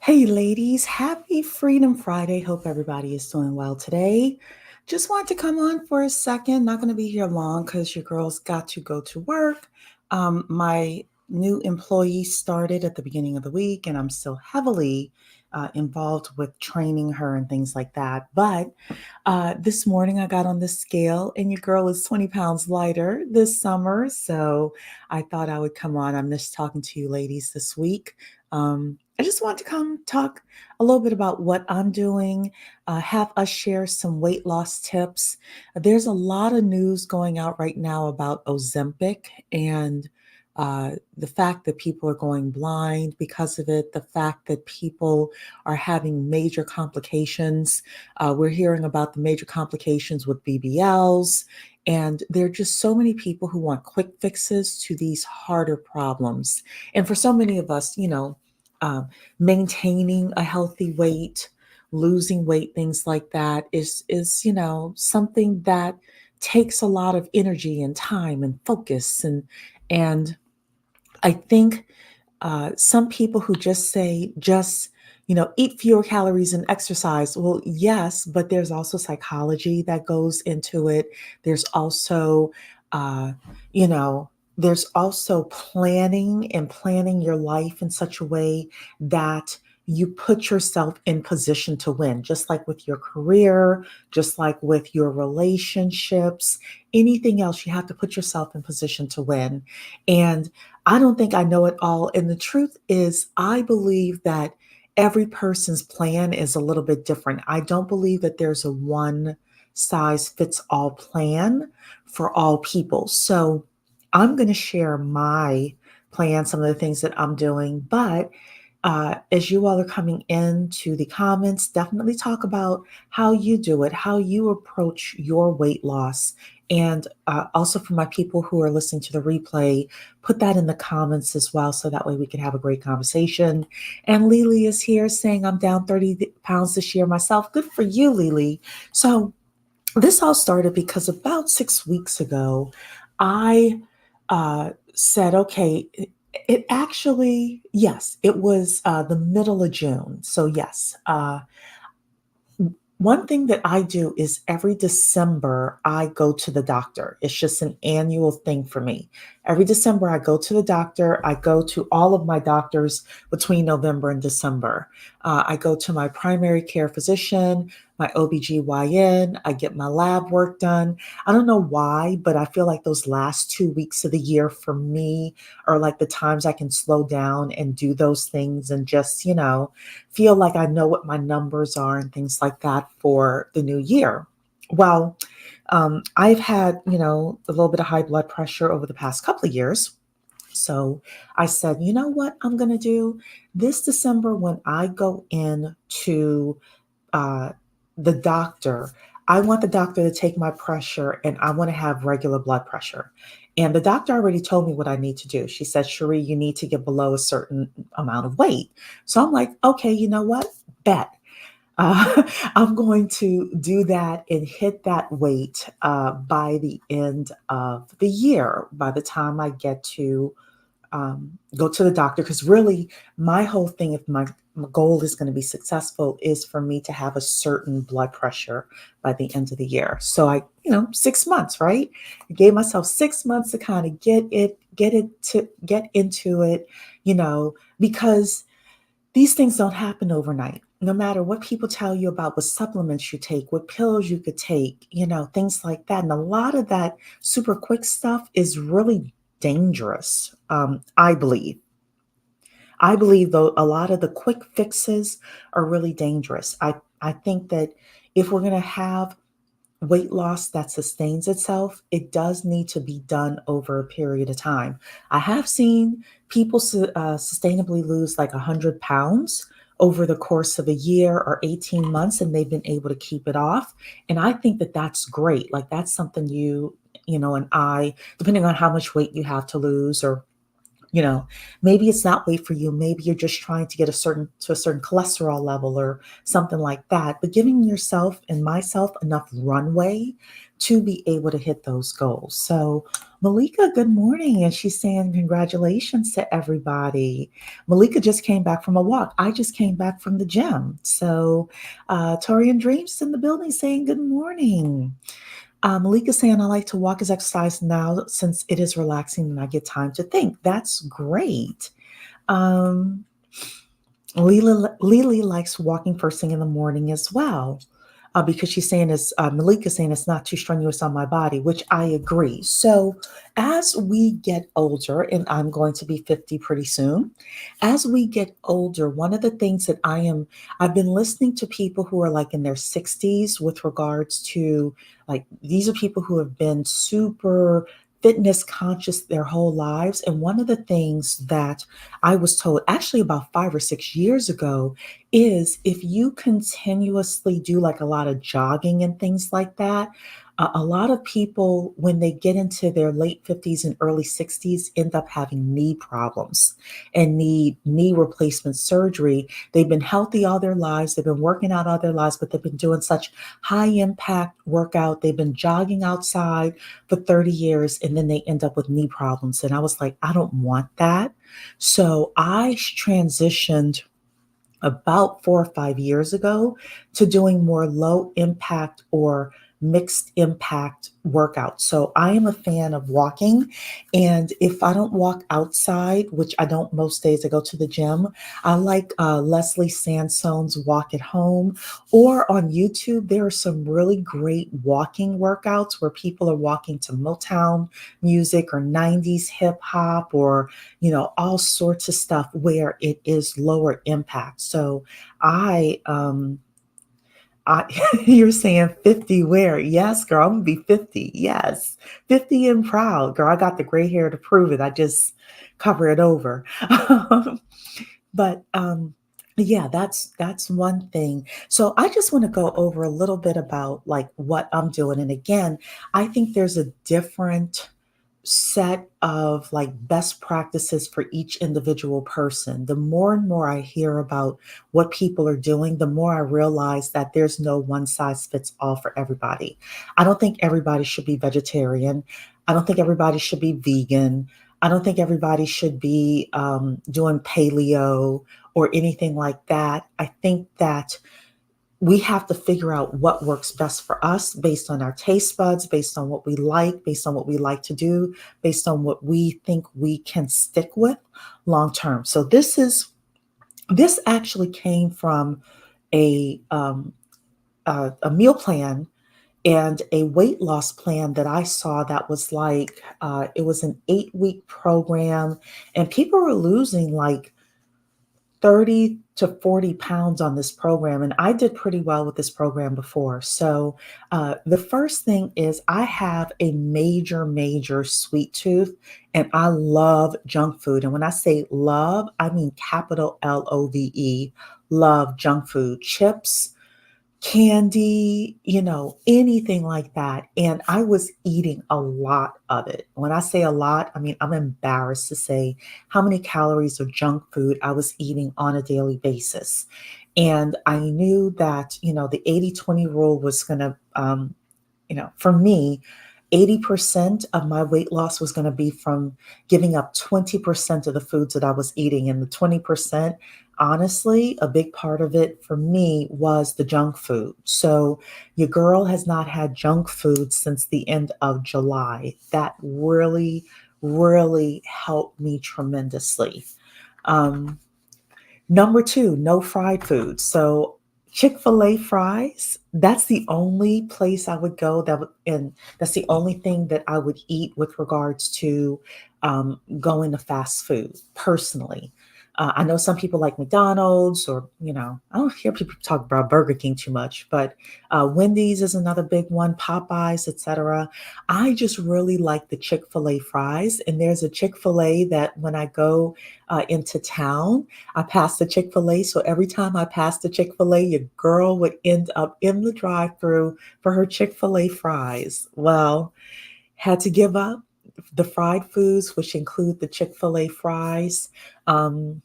Hey, ladies, happy Freedom Friday. Hope everybody is doing well today. Just want to come on for a second. Not going to be here long because your girls got to go to work. My new employee started at the beginning of the week, and I'm still heavily involved with training her and things like that. But this morning I got on the scale, and your girl is 20 pounds lighter this summer. So I thought I would come on. I missed talking to you ladies this week. I just want to come talk a little bit about what I'm doing, have us share some weight loss tips. There's a lot of news going out right now about Ozempic and the fact that people are going blind because of it, the fact that people are having major complications. We're hearing about the major complications with BBLs. And there are just so many people who want quick fixes to these harder problems. And for so many of us, uh, maintaining a healthy weight, losing weight, things like that is something that takes a lot of energy and time and focus and I think some people who just say, eat fewer calories and exercise. Well, yes, but there's also psychology that goes into it. There's also, uh, you know, there's also planning your life in such a way that you put yourself in position to win, just like with your career, just like with your relationships, anything else, you have to put yourself in position to win. And I don't think I know it all. And the truth is, I believe that every person's plan is a little bit different. I don't believe that there's a one size fits all plan for all people. So I'm going to share my plan, some of the things that I'm doing. But as you all are coming into the comments, definitely talk about how you do it, how you approach your weight loss. And also for my people who are listening to the replay, put that in the comments as well. So that way we can have a great conversation. And Lily is here saying, I'm down 30 pounds this year myself. Good for you, Lily. So this all started because about 6 weeks ago, I said, okay, it actually, yes, it was the middle of June. So, yes, one thing that I do is every December, I go to the doctor. It's just an annual thing for me. Every December, I go to the doctor. I go to all of my doctors between November and December. I go to my primary care physician, my OBGYN. I get my lab work done. I don't know why, but I feel like those last 2 weeks of the year for me are like the times I can slow down and do those things and just, feel like I know what my numbers are and things like that for the new year. Well, I've had, a little bit of high blood pressure over the past couple of years. So I said, you know what I'm going to do this December when I go in to uh, the doctor. I want the doctor to take my pressure and I want to have regular blood pressure. And the doctor already told me what I need to do. She said, Cherie, you need to get below a certain amount of weight. So I'm like, okay, you know what? Bet. I'm going to do that and hit that weight by the end of the year, by the time I get to go to the doctor. Because really, my whole thing, if my goal is going to be successful, is for me to have a certain blood pressure by the end of the year. So 6 months, right? I gave myself 6 months to kind of get into it, because these things don't happen overnight. No matter what people tell you about what supplements you take, what pills you could take, things like that. And a lot of that super quick stuff is really dangerous, I believe. I believe, though, a lot of the quick fixes are really dangerous. I think that if we're going to have weight loss that sustains itself, it does need to be done over a period of time. I have seen people sustainably lose like 100 pounds over the course of a year or 18 months, and they've been able to keep it off. And I think that that's great. Like that's something and I, depending on how much weight you have to lose or maybe it's not weight for you. Maybe you're just trying to get to a certain cholesterol level or something like that. But giving yourself and myself enough runway to be able to hit those goals. So, Malika, good morning. And she's saying congratulations to everybody. Malika just came back from a walk. I just came back from the gym. So, Torian Dreams in the building saying good morning. Malika saying, I like to walk as exercise now since it is relaxing and I get time to think. That's great. Um, Lily likes walking first thing in the morning as well. Because she's saying it's Malika saying it's not too strenuous on my body, which I agree. So as we get older, and I'm going to be 50 pretty soon, as we get older, one of the things that I've been listening to people who are like in their 60s with regards to like these are people who have been super fitness conscious their whole lives. And one of the things that I was told actually about 5 or 6 years ago is if you continuously do like a lot of jogging and things like that, a lot of people, when they get into their late 50s and early 60s, end up having knee problems and need knee replacement surgery. They've been healthy all their lives, they've been working out all their lives, but they've been doing such high impact workout. They've been jogging outside for 30 years and then they end up with knee problems. And I was like, I don't want that. So I transitioned about 4 or 5 years ago to doing more low impact or mixed impact workouts. So I am a fan of walking. And if I don't walk outside, which I don't most days, I go to the gym. I like Leslie Sansone's Walk at Home, or on YouTube, there are some really great walking workouts where people are walking to Motown music or 90s hip hop or all sorts of stuff where it is lower impact. So I I you're saying 50 where? Yes, girl, I'm gonna be 50. Yes. 50 and proud. Girl, I got the gray hair to prove it. I just cover it over. But yeah, that's one thing. So I just want to go over a little bit about like what I'm doing. And again, I think there's a different set of like best practices for each individual person. The more and more I hear about what people are doing, the more I realize that there's no one size fits all for everybody. I don't think everybody should be vegetarian. I don't think everybody should be vegan. I don't think everybody should be doing paleo or anything like that. I think that we have to figure out what works best for us based on our taste buds, based on what we like, based on what we like to do, based on what we think we can stick with long term. So this actually came from a a meal plan and a weight loss plan that I saw that was like it was an 8 week program, and people were losing like 30 to 40 pounds on this program. And I did pretty well with this program before. So, the first thing is I have a major, major sweet tooth and I love junk food. And when I say love, I mean capital LOVE, love junk food, chips, candy, anything like that. And I was eating a lot of it. When I say a lot, I mean, I'm embarrassed to say how many calories of junk food I was eating on a daily basis. And I knew that, the 80/20 rule was going to, for me, 80% of my weight loss was going to be from giving up 20% of the foods that I was eating. And the 20%, honestly, a big part of it for me was the junk food. So your girl has not had junk food since the end of July. That really, really helped me tremendously. Um, Number two, no fried food. So Chick-fil-A fries, that's the only place I would go and that's the only thing that I would eat with regards to going to fast food personally. I know some people like McDonald's or, I don't hear people talk about Burger King too much, but Wendy's is another big one, Popeyes, etc. I just really like the Chick-fil-A fries. And there's a Chick-fil-A that when I go into town, I passed the Chick-fil-A. So every time I passed the Chick-fil-A, your girl would end up in the drive-through for her Chick-fil-A fries. Well, had to give up the fried foods, which include the Chick-fil-A fries, and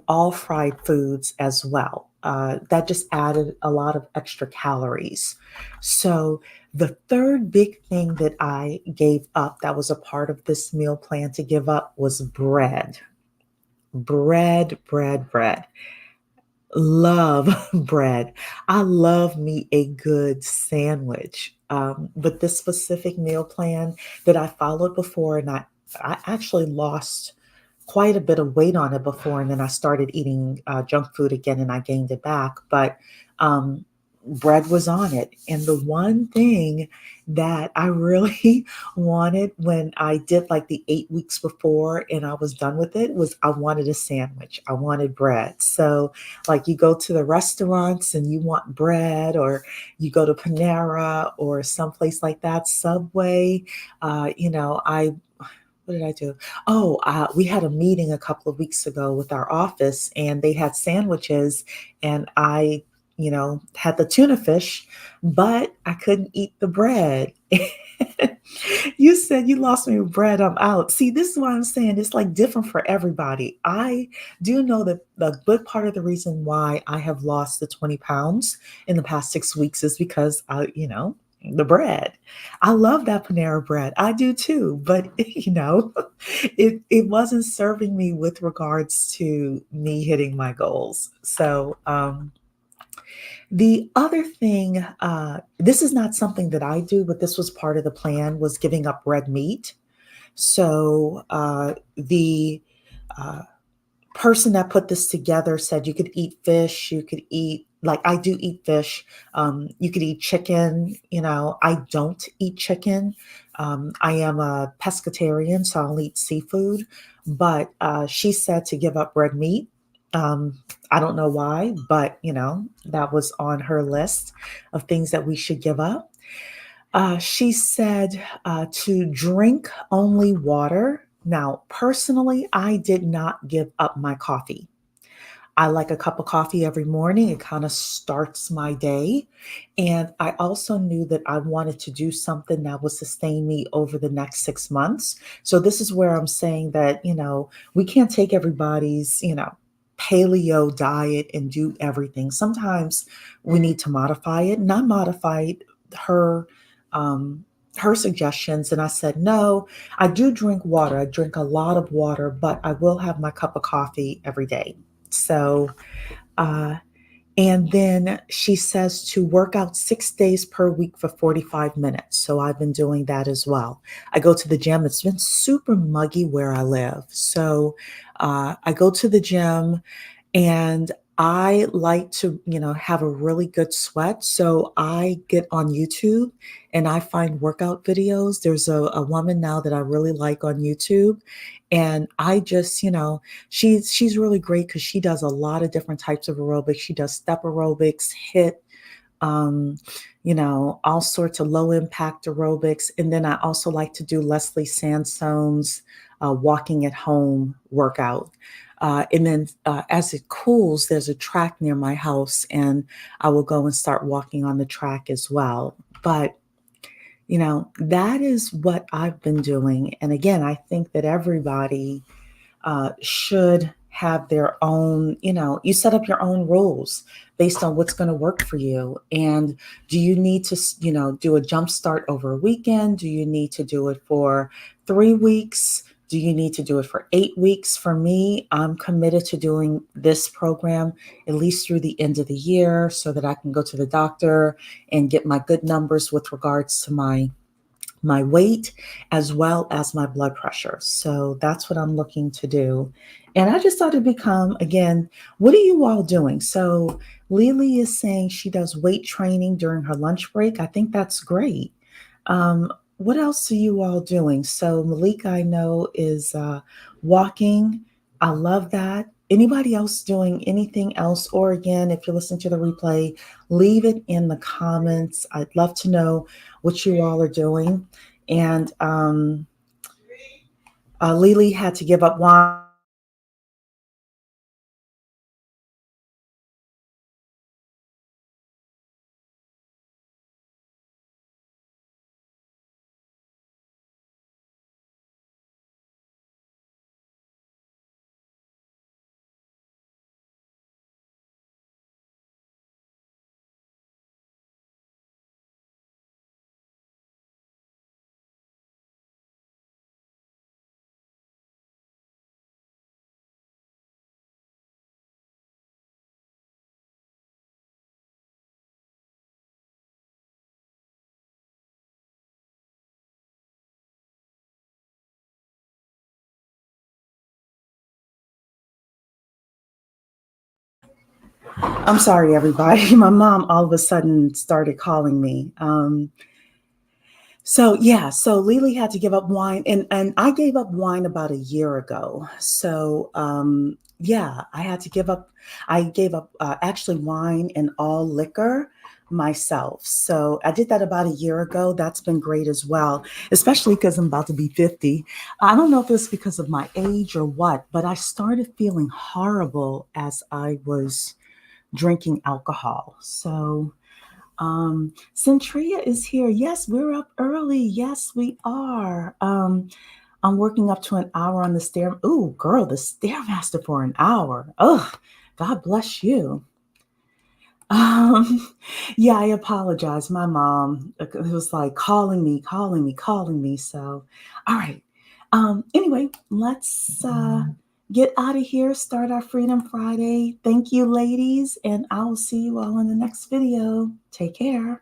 all fried foods as well. That just added a lot of extra calories. So The third big thing that I gave up that was a part of this meal plan to give up was bread. Bread, bread, bread. Love bread. I love me a good sandwich. But this specific meal plan that I followed before, and I actually lost quite a bit of weight on it before, and then I started eating junk food again, and I gained it back. But um, bread was on it, and the one thing that I really wanted when I did like the 8 weeks before, and I was done with it, was I wanted a sandwich. I wanted bread. So like you go to the restaurants and you want bread, or you go to Panera or someplace like that, Subway. I what did I do? Oh, we had a meeting a couple of weeks ago with our office, and they had sandwiches, and I, had the tuna fish, but I couldn't eat the bread. You said you lost me with bread. I'm out. See, this is what I'm saying. It's like different for everybody. I do know that the big part of the reason why I have lost the 20 pounds in the past 6 weeks is because the bread. I love that Panera bread. I do too, but it wasn't serving me with regards to me hitting my goals. So the other thing, this is not something that I do, but this was part of the plan, was giving up red meat. So the uh, person that put this together said you could eat fish, you could eat, like I do eat fish, you could eat chicken. I don't eat chicken. I am a pescatarian, so I'll eat seafood. But she said to give up red meat. I don't know why, but that was on her list of things that we should give up. She said to drink only water. Now, personally, I did not give up my coffee. I like a cup of coffee every morning. It kind of starts my day. And I also knew that I wanted to do something that would sustain me over the next 6 months. So this is where I'm saying that, we can't take everybody's, paleo diet and do everything. Sometimes we need to modify it. And I modified her um her suggestions, and I said, no, I do drink water. I drink a lot of water, but I will have my cup of coffee every day. So, uh, and then she says to work out 6 days per week for 45 minutes. So I've been doing that as well. I go to the gym. It's been super muggy where I live. So I go to the gym, and I like to, have a really good sweat. So I get on YouTube and I find workout videos. There's a woman now that I really like on YouTube. And I just, she's really great because she does a lot of different types of aerobics. She does step aerobics, hit, um, all sorts of low impact aerobics. And then I also like to do Leslie Sansone's walking at home workout. And then as it cools, there's a track near my house, and I will go and start walking on the track as well. But that is what I've been doing. And again, I think that everybody should have their own, you set up your own rules based on what's going to work for you. And do you need to, do a jump start over a weekend? Do you need to do it for 3 weeks? Do you need to do it for 8 weeks? For me, I'm committed to doing this program at least through the end of the year so that I can go to the doctor and get my good numbers with regards to my weight as well as my blood pressure. So that's what I'm looking to do. And I just thought it'd become, again, what are you all doing? So Lily is saying she does weight training during her lunch break. I think that's great. What else are you all doing? So Malika, I know, is walking. I love that. Anybody else doing anything else? Or again, if you're listening to the replay, leave it in the comments. I'd love to know what you all are doing. And Lily had to give up wine. I'm sorry, everybody. My mom all of a sudden started calling me. So Lily had to give up wine, and I gave up wine about a year ago. So I had to give up. I gave up actually wine and all liquor myself. So I did that about a year ago. That's been great as well, especially because I'm about to be 50. I don't know if it's because of my age or what, but I started feeling horrible as I was drinking alcohol. Centria is here. Yes, we're up early. Yes, we are. I'm working up to an hour on the stair. Ooh, girl, the stairmaster for an hour. Ugh, God bless you. Um, yeah, I apologize. My mom was like calling me, calling me, calling me. So, all right. Anyway, let's get out of here, start our Freedom Friday. Thank you, ladies, and I will see you all in the next video. Take care.